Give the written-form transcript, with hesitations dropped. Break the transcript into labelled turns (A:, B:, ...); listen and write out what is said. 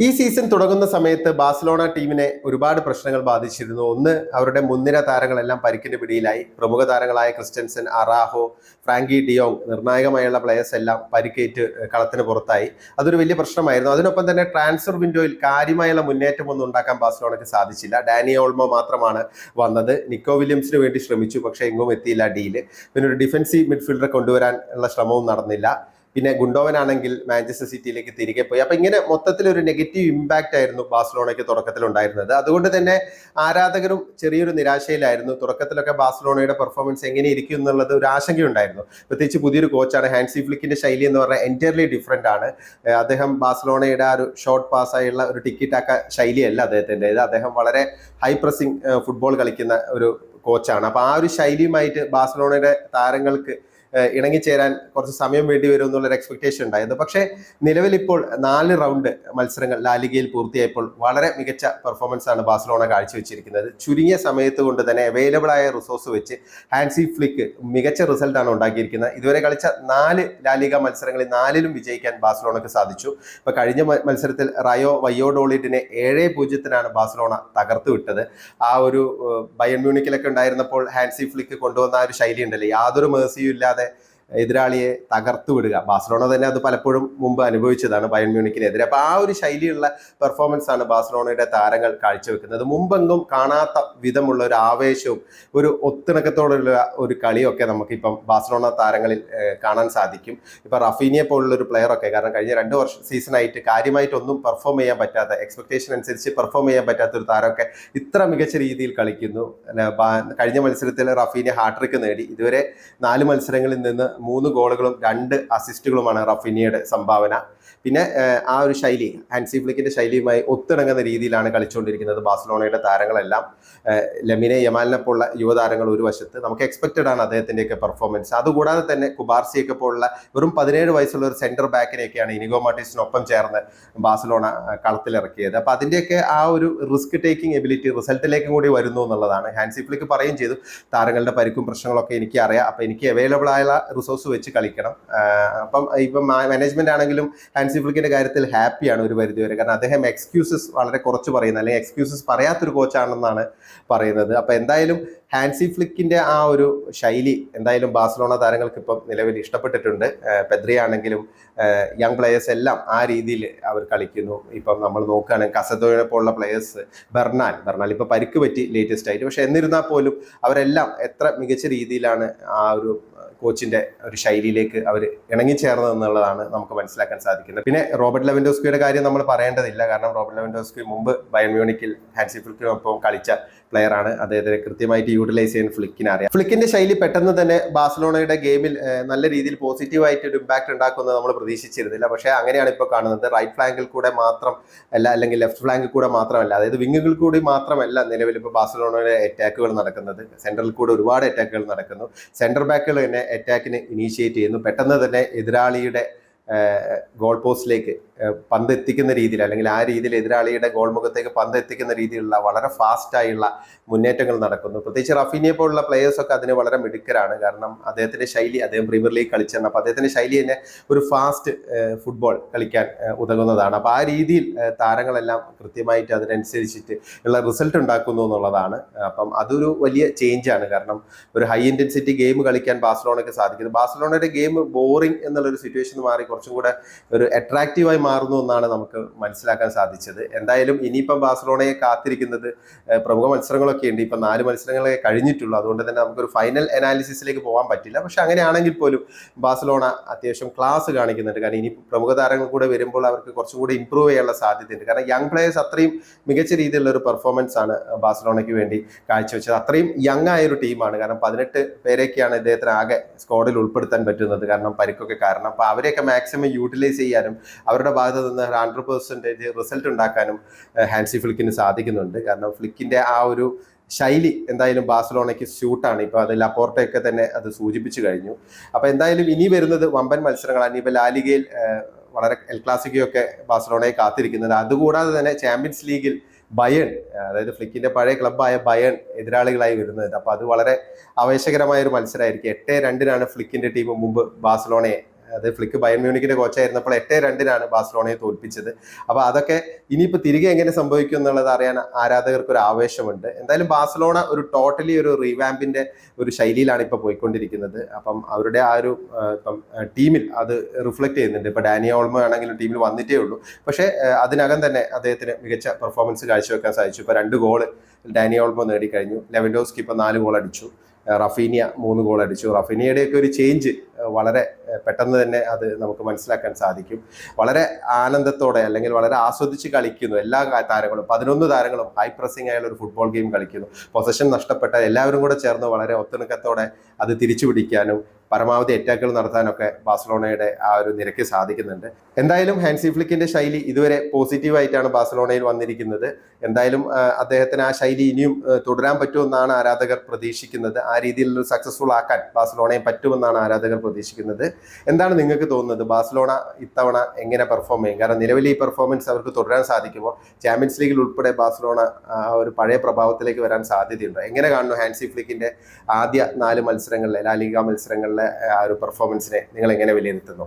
A: ഈ സീസൺ തുടങ്ങുന്ന സമയത്ത് ബാഴ്സലോണ ടീമിനെ ഒരുപാട് പ്രശ്നങ്ങൾ ബാധിച്ചിരുന്നു. ഒന്ന്, അവരുടെ മുൻനിര താരങ്ങളെല്ലാം പരിക്കിന്റെ പിടിയിലായി. പ്രമുഖ താരങ്ങളായ ക്രിസ്റ്റൻസൻ, അറാഹോ, ഫ്രാങ്കി ഡിയോങ്, നിർണായകമായുള്ള പ്ലേയേഴ്സ് എല്ലാം പരിക്കേറ്റ് കളത്തിന് പുറത്തായി. അതൊരു വലിയ പ്രശ്നമായിരുന്നു. അതിനൊപ്പം തന്നെ ട്രാൻസ്ഫർ വിൻഡോയിൽ കാര്യമായുള്ള മുന്നേറ്റമൊന്നും ഉണ്ടാക്കാൻ ബാഴ്സലോണയ്ക്ക് സാധിച്ചില്ല. ഡാനി ഓൾമോ മാത്രമാണ് വന്നത്. നിക്കോ വില്യംസിന് വേണ്ടി ശ്രമിച്ചു, പക്ഷേ എങ്ങും എത്തിയില്ല ഡീല്. പിന്നെ ഒരു ഡിഫൻസീവ് മിഡ്ഫീൽഡറെ കൊണ്ടുവരാൻ ഉള്ള ശ്രമവും നടന്നില്ല. പിന്നെ ഗുണ്ടോവൻ ആണെങ്കിൽ മാഞ്ചസ്റ്റർ സിറ്റിയിലേക്ക് തിരികെ പോയി. അപ്പൊ ഇങ്ങനെ മൊത്തത്തിൽ ഒരു നെഗറ്റീവ് ഇമ്പാക്റ്റ് ആയിരുന്നു ബാഴ്സലോണയ്ക്ക് തുടക്കത്തിൽ ഉണ്ടായിരുന്നത്. അതുകൊണ്ട് തന്നെ ആരാധകരും ചെറിയൊരു നിരാശയിലായിരുന്നു. തുടക്കത്തിലൊക്കെ ബാഴ്സലോണയുടെ പെർഫോമൻസ് എങ്ങനെ ഇരിക്കും എന്നുള്ളത് ഒരു ആശങ്കയുണ്ടായിരുന്നു. പ്രത്യേകിച്ച് പുതിയൊരു കോച്ചാണ്. ഹാൻസി ഫ്ലിക്കിന്റെ ശൈലി എന്ന് പറഞ്ഞാൽ എൻറ്റയർലി ഡിഫറെന്റ് ആണ്. അദ്ദേഹം ബാഴ്സലോണയുടെ ആ ഒരു ഷോർട്ട് പാസ് ആയുള്ള ഒരു ടിക്കി ടാക്ക ശൈലിയല്ല അദ്ദേഹത്തിന്റെ. അദ്ദേഹം വളരെ ഹൈ പ്രസിംഗ് ഫുട്ബോൾ കളിക്കുന്ന ഒരു കോച്ചാണ്. അപ്പൊ ആ ഒരു ശൈലിയുമായിട്ട് ബാഴ്സലോണയുടെ താരങ്ങൾക്ക് ഇണങ്ങിച്ചേരാൻ കുറച്ച് സമയം വേണ്ടി വരും എന്നുള്ളൊരു എക്സ്പെക്ടേഷൻ ഉണ്ടായിരുന്നു. പക്ഷേ നിലവിൽ ഇപ്പോൾ 4 റൗണ്ട് മത്സരങ്ങൾ ലാലിഗയിൽ പൂർത്തിയായപ്പോൾ വളരെ മികച്ച പെർഫോമൻസ് ആണ് ബാഴ്സലോണ കാഴ്ചവെച്ചിരിക്കുന്നത്. ചുരുങ്ങിയ സമയത്ത് കൊണ്ട് തന്നെ അവൈലബിൾ ആയ റിസോഴ്സ് വെച്ച് ഹാൻസി ഫ്ലിക്ക് മികച്ച റിസൾട്ടാണ് ഉണ്ടാക്കിയിരിക്കുന്നത്. ഇതുവരെ കളിച്ച 4 ലാലിഗ മത്സരങ്ങളിൽ 4ലും വിജയിക്കാൻ ബാഴ്സലോണയ്ക്ക് സാധിച്ചു. ഇപ്പൊ കഴിഞ്ഞ മത്സരത്തിൽ റയോ വയ്യോഡോളിഡിനെ 7-0 ബാഴ്സലോണ തകർത്ത് വിട്ടത്. ആ ഒരു ബയൺ മ്യൂണിക്കിലൊക്കെ ഉണ്ടായിരുന്നപ്പോൾ ഹാൻസി ഫ്ലിക്ക് കൊണ്ടുവന്ന ആ ഒരു ശൈലി ഉണ്ടല്ലോ, യാതൊരു മേഴ്സിയും ഇല്ലാതെ എതിരാളിയെ തകർത്തു വിടുക. ബാഴ്സലോണ തന്നെ അത് പലപ്പോഴും മുമ്പ് അനുഭവിച്ചതാണ് ബയൺ മ്യൂണിക്കിനെതിരെ. അപ്പൊ ആ ഒരു ശൈലിയുള്ള പെർഫോമൻസ് ആണ് ബാഴ്സലോണയുടെ താരങ്ങൾ കാഴ്ചവെക്കുന്നത്. മുമ്പെങ്ങും കാണാത്ത വിധമുള്ള ഒരു ആവേശവും ഒരു ഒത്തിണക്കത്തോടുള്ള ഒരു കളിയൊക്കെ നമുക്കിപ്പം ബാഴ്സലോണ താരങ്ങളിൽ കാണാൻ സാധിക്കും. ഇപ്പൊ റഫീനിയെ പോലുള്ള ഒരു പ്ലെയർ ഒക്കെ, കാരണം കഴിഞ്ഞ 2 സീസണായിട്ട് കാര്യമായിട്ടൊന്നും പെർഫോം ചെയ്യാൻ പറ്റാത്ത, എക്സ്പെക്ടേഷൻ അനുസരിച്ച് പെർഫോം ചെയ്യാൻ പറ്റാത്ത ഒരു താരമൊക്കെ ഇത്ര മികച്ച രീതിയിൽ കളിക്കുന്നു. കഴിഞ്ഞ മത്സരത്തിൽ റഫീനിയ ഹാട്രിക്ക് നേടി. ഇതുവരെ 4 മത്സരങ്ങളിൽ നിന്ന് 3 ഗോളുകളും 2 അസിസ്റ്റുകളുമാണ് റഫീനിയയുടെ സംഭാവന. പിന്നെ ആ ഒരു ശൈലി, ഹാൻസി ഫ്ലിക്കിന്റെ ശൈലിയുമായി ഒത്തിണങ്ങുന്ന രീതിയിലാണ് കളിച്ചുകൊണ്ടിരിക്കുന്നത് ബാഴ്സലോണയുടെ താരങ്ങളെല്ലാം. ലെമിനെ യമാലിനെ പോലുള്ള യുവതാരങ്ങൾ ഒരു വശത്ത്, നമുക്ക് എക്സ്പെക്റ്റഡ് ആണ് അദ്ദേഹത്തിന്റെയൊക്കെ പെർഫോമൻസ്. അതുകൂടാതെ തന്നെ കുബാർസിയൊക്കെ പോലുള്ള വെറും 17 വയസ്സുള്ള ഒരു സെന്റർ ബാക്കിനെയൊക്കെയാണ് ഇനിഗോ മാർട്ടിൻസിനൊപ്പം ചേർന്ന് ബാഴ്സലോണ കളത്തിലിറക്കിയത്. അപ്പൊ അതിന്റെയൊക്കെ ആ ഒരു റിസ്ക് ടേക്കിംഗ് എബിലിറ്റി റിസൾട്ടിലേക്കും കൂടി വരുന്നു എന്നുള്ളതാണ്. ഹാൻസി ഫ്ലിക്ക് പറയുകയും ചെയ്തു, താരങ്ങളുടെ പരിക്കും പ്രശ്നങ്ങളൊക്കെ എനിക്ക് അറിയാം, അപ്പൊ എനിക്ക് അവൈലബിൾ ആയ റിസോഴ്സ് വെച്ച് കളിക്കണം. ഇപ്പം മാനേജ്മെന്റ് ആണെങ്കിലും ഹാൻസി ഫ്ലിക്കിന്റെ കാര്യത്തിൽ ഹാപ്പിയാണ് ഒരു പരിധിവരെ. കാരണം അദ്ദേഹം എക്സ്ക്യൂസസ് വളരെ കുറച്ച് പറയുന്നത്, അല്ലെങ്കിൽ എക്സ്ക്യൂസസ് പറയാത്തൊരു കോച്ചാണെന്നാണ് പറയുന്നത്. അപ്പൊ എന്തായാലും ഹാൻസി ഫ്ലിക്കിന്റെ ആ ഒരു ശൈലി എന്തായാലും ബാഴ്സലോണ താരങ്ങൾക്ക് ഇപ്പം നിലവിൽ ഇഷ്ടപ്പെട്ടിട്ടുണ്ട്. പെദ്രി ആണെങ്കിലും യങ് പ്ലേയേഴ്സ് എല്ലാം ആ രീതിയിൽ അവർ കളിക്കുന്നു. ഇപ്പം നമ്മൾ നോക്കുകയാണെങ്കിൽ കസദോയെ പോലുള്ള പ്ലേയേഴ്സ്, ബെർണാൽ ഇപ്പൊ പരിക്ക് പറ്റി ലേറ്റസ്റ്റ് ആയിട്ട്, പക്ഷെ എന്നിരുന്നാൽ പോലും അവരെല്ലാം എത്ര മികച്ച രീതിയിലാണ് ആ ഒരു കോച്ചിന്റെ ഒരു ശൈലിയിലേക്ക് അവർ ഇണങ്ങിച്ചേർന്നത് എന്നുള്ളതാണ് നമുക്ക് മനസ്സിലാക്കാൻ സാധിക്കുന്നത്. പിന്നെ റോബർട്ട് ലെവൻഡോസ്കിയുടെ കാര്യം നമ്മൾ പറയേണ്ടതില്ല. കാരണം റോബർട്ട് ലെവൻഡോസ്കി മുമ്പ് ബയൺ മ്യൂണിക്കിൽ ഹാൻസി ഫ്ലിക്കിനൊപ്പം കളിച്ച പ്ലെയർ ആണ്. അദ്ദേഹത്തെ കൃത്യമായിട്ട് യൂട്ടിലൈസ് ചെയ്യാൻ ഫ്ലിക്കിന് അറിയാം. ഫ്ലിക്കിന്റെ ശൈലി പെട്ടെന്ന് തന്നെ ബാഴ്സലോണയുടെ ഗെയിമിൽ നല്ല രീതിയിൽ പോസിറ്റീവായിട്ട് ഒരു ഇമ്പാക്ട് ഉണ്ടാക്കുന്നത് നമ്മൾ പ്രതീക്ഷിച്ചിരുന്നില്ല. പക്ഷേ അങ്ങനെയാണ് ഇപ്പോൾ കാണുന്നത്. റൈറ്റ് ഫ്ലാങ്കിൽ കൂടെ മാത്രം അല്ല, അല്ലെങ്കിൽ ലെഫ്റ്റ് ഫ്ലാങ്കിൽ കൂടെ മാത്രമല്ല, അതായത് വിങ്ങുകളിൽ കൂടി മാത്രമല്ല നിലവിൽ ഇപ്പോൾ ബാഴ്സലോണയുടെ അറ്റാക്കുകൾ നടക്കുന്നത്. സെൻട്രൽ കൂടെ ഒരുപാട് അറ്റാക്കുകൾ നടക്കുന്നു. സെന്റർ ബാക്കുകൾ തന്നെ അറ്റാക്കിന് ഇനീഷ്യേറ്റ് ചെയ്യുന്നു. പെട്ടെന്ന് തന്നെ എതിരാളിയുടെ ഗോൾ പോസ്റ്റിലേക്ക് പന്ത് എത്തിക്കുന്ന രീതിയിൽ, അല്ലെങ്കിൽ ആ രീതിയിൽ എതിരാളിയുടെ ഗോൾ മുഖത്തേക്ക് പന്ത് എത്തിക്കുന്ന രീതിയിലുള്ള വളരെ ഫാസ്റ്റായുള്ള മുന്നേറ്റങ്ങൾ നടക്കുന്നു. പ്രത്യേകിച്ച് റഫീനിയെ പോലുള്ള പ്ലേയേഴ്സൊക്കെ അതിന് വളരെ മിടുക്കരാണ്. കാരണം അദ്ദേഹത്തിന്റെ ശൈലി, അദ്ദേഹം പ്രീമിയർ ലീഗ് കളിച്ചാണ്. അപ്പോൾ അദ്ദേഹത്തിന്റെ ശൈലി തന്നെ ഒരു ഫാസ്റ്റ് ഫുട്ബോൾ കളിക്കാൻ ഉതകുന്നതാണ്. അപ്പോൾ ആ രീതിയിൽ താരങ്ങളെല്ലാം കൃത്യമായിട്ട് അതിനനുസരിച്ചിട്ട് ഉള്ള റിസൾട്ട് ഉണ്ടാക്കുന്നു എന്നുള്ളതാണ്. അപ്പം അതൊരു വലിയ ചേഞ്ചാണ്. കാരണം ഒരു ഹൈ ഇന്റൻസിറ്റി ഗെയിം കളിക്കാൻ ബാഴ്സലോണയ്ക്ക് സാധിക്കുന്നത്. ബാഴ്സലോണയുടെ ഗെയിം ബോറിംഗ് എന്നുള്ളൊരു സിറ്റുവേഷൻ മാറി കുറച്ചും കൂടെ ഒരു അട്രാക്റ്റീവായി മാറുന്നു എന്നാണ് നമുക്ക് മനസ്സിലാക്കാൻ സാധിച്ചത്. എന്തായാലും ഇനിയിപ്പം ബാഴ്സലോണയെ കാത്തിരിക്കുന്നത് പ്രമുഖ മത്സരങ്ങളൊക്കെ ഉണ്ട്. ഇപ്പം 4 മത്സരങ്ങളെ കഴിഞ്ഞിട്ടുള്ളൂ. അതുകൊണ്ട് തന്നെ നമുക്കൊരു ഫൈനൽ അനാലിസിസിലേക്ക് പോകാൻ പറ്റില്ല. പക്ഷെ അങ്ങനെയാണെങ്കിൽ പോലും ബാഴ്സലോണ അത്യാവശ്യം ക്ലാസ് കാണിക്കുന്നുണ്ട്. കാരണം ഇനി പ്രമുഖ താരങ്ങൾ കൂടെ വരുമ്പോൾ അവർക്ക് കുറച്ചും കൂടി ഇമ്പ്രൂവ് ചെയ്യാനുള്ള സാധ്യതയുണ്ട്. കാരണം യങ് പ്ലേയേഴ്സ് അത്രയും മികച്ച രീതിയിലുള്ള ഒരു പെർഫോമൻസ് ആണ് ബാഴ്സലോണയ്ക്ക് വേണ്ടി കാഴ്ചവെച്ചത്. അത്രയും യങ് ആയ ഒരു ടീമാണ്. കാരണം 18 പേരെയൊക്കെയാണ് ഇദ്ദേഹത്തിന് ആകെ സ്ക്വാഡിൽ ഉൾപ്പെടുത്താൻ പറ്റുന്നത്, കാരണം പരിക്കൊക്കെ കാരണം. അപ്പോൾ അവരെയൊക്കെ മാക്സിമം യൂട്ടിലൈസ് ചെയ്യാനും അവരുടെ ഭാഗത്ത് നിന്ന് 100% റിസൾട്ട് ഉണ്ടാക്കാനും ഹാൻസി ഫ്ലിക്കിന് സാധിക്കുന്നുണ്ട്. കാരണം ഫ്ലിക്കിന്റെ ആ ഒരു ശൈലി എന്തായാലും ബാഴ്സലോണയ്ക്ക് സ്യൂട്ടാണ്. ഇപ്പൊ അത് ലപ്പോർട്ടയൊക്കെ തന്നെ അത് സൂചിപ്പിച്ചു കഴിഞ്ഞു. അപ്പൊ എന്തായാലും ഇനി വരുന്നത് വമ്പൻ മത്സരങ്ങളാണ്. ഇനിയിപ്പോൾ ലാലിഗയിൽ വളരെ എൽ ക്ലാസിക്കയൊക്കെ ബാഴ്സലോണയെ കാത്തിരിക്കുന്നത്. അതുകൂടാതെ തന്നെ ചാമ്പ്യൻസ് ലീഗിൽ ബയൺ, അതായത് ഫ്ലിക്കിന്റെ പഴയ ക്ലബ്ബായ ബയൺ എതിരാളികളായി വരുന്നത്. അപ്പൊ അത് വളരെ ആവേശകരമായ ഒരു മത്സരമായിരിക്കും. 8-2 ഫ്ലിക്കിന്റെ ടീം മുമ്പ് ബാഴ്സലോണയെ അത് ഫ്ലിക്ക് ബയൺ മ്യൂണിക്കിന്റെ കോച്ചായിരുന്നപ്പോൾ 8-2 ബാഴ്സലോണയെ തോൽപ്പിച്ചത്. അപ്പോൾ അതൊക്കെ ഇനിയിപ്പോൾ തിരികെ എങ്ങനെ സംഭവിക്കും എന്നുള്ളത് അറിയാൻ ആരാധകർക്ക് ഒരു ആവേശമുണ്ട്. എന്തായാലും ബാഴ്സലോണ ഒരു ടോട്ടലി ഒരു റീവാമ്പിന്റെ ഒരു ശൈലിയിലാണ് ഇപ്പോൾ പോയിക്കൊണ്ടിരിക്കുന്നത്. അപ്പം അവരുടെ ആ ഒരു ഇപ്പം ടീമിൽ അത് റിഫ്ലക്ട് ചെയ്യുന്നുണ്ട്. ഇപ്പൊ ഡാനി ഓൾമോ ആണെങ്കിലും ടീമിൽ വന്നിട്ടേ ഉള്ളൂ, പക്ഷേ അതിനകം തന്നെ അദ്ദേഹത്തിന് മികച്ച പെർഫോമൻസ് കാഴ്ചവെക്കാൻ സാധിച്ചു. ഇപ്പൊ 2 ഗോള് ഡാനി ഓൾമോ നേടിക്കഴിഞ്ഞു. ലെവൻഡോസ്കി ഇപ്പൊ 4 ഗോൾ അടിച്ചു. റഫീനിയ 3 ഗോൾ അടിച്ചു. റഫീനിയയുടെയൊക്കെ ഒരു ചേഞ്ച് വളരെ പെട്ടെന്ന് തന്നെ അത് നമുക്ക് മനസ്സിലാക്കാൻ സാധിക്കും. വളരെ ആനന്ദത്തോടെ അല്ലെങ്കിൽ വളരെ ആസ്വദിച്ച് കളിക്കുന്നു എല്ലാ താരങ്ങളും. 11 താരങ്ങളും ഹൈ പ്രസിംഗ് ആയുള്ള ഒരു ഫുട്ബോൾ ഗെയിം കളിക്കുന്നു. പൊസഷൻ നഷ്ടപ്പെട്ട എല്ലാവരും കൂടെ ചേർന്ന് വളരെ ഒത്തിണക്കത്തോടെ അത് തിരിച്ചു പിടിക്കാനും പരമാവധി അറ്റാക്കുകൾ നടത്താനൊക്കെ ബാഴ്സലോണയുടെ ആ ഒരു നിരക്ക് സാധിക്കുന്നുണ്ട്. എന്തായാലും ഹാൻസി ഫ്ലിക്കിന്റെ ശൈലി ഇതുവരെ പോസിറ്റീവായിട്ടാണ് ബാഴ്സലോണയിൽ വന്നിരിക്കുന്നത്. എന്തായാലും അദ്ദേഹത്തിന് ആ ശൈലി ഇനിയും തുടരാൻ പറ്റുമെന്നാണ് ആരാധകർ പ്രതീക്ഷിക്കുന്നത്. ആ രീതിയിൽ സക്സസ്ഫുൾ ആക്കാൻ ബാഴ്സലോണയെ പറ്റുമെന്നാണ് ആരാധകർ പ്രതീക്ഷിക്കുന്നത്. എന്താണ് നിങ്ങൾക്ക് തോന്നുന്നത്? ബാഴ്സലോണ ഇത്തവണ എങ്ങനെ പെർഫോം ചെയ്യും? കാരണം നിലവിൽ ഈ പെർഫോമൻസ് അവർക്ക് തുടരാൻ സാധിക്കുമോ? ചാമ്പ്യൻസ് ലീഗിൽ ഉൾപ്പെടെ ബാഴ്സലോണ ഒരു പഴയ പ്രഭാവത്തിലേക്ക് വരാൻ സാധ്യതയുണ്ടോ? എങ്ങനെ കാണുന്നു ഹാൻസി ഫ്ലിക്കിന്റെ ആദ്യ 4 മത്സരങ്ങളിലെ ലാ ലീഗ മത്സരങ്ങളിലെ ആ ഒരു പെർഫോമൻസിനെ നിങ്ങൾ എങ്ങനെ വിലയിരുത്തുന്നു?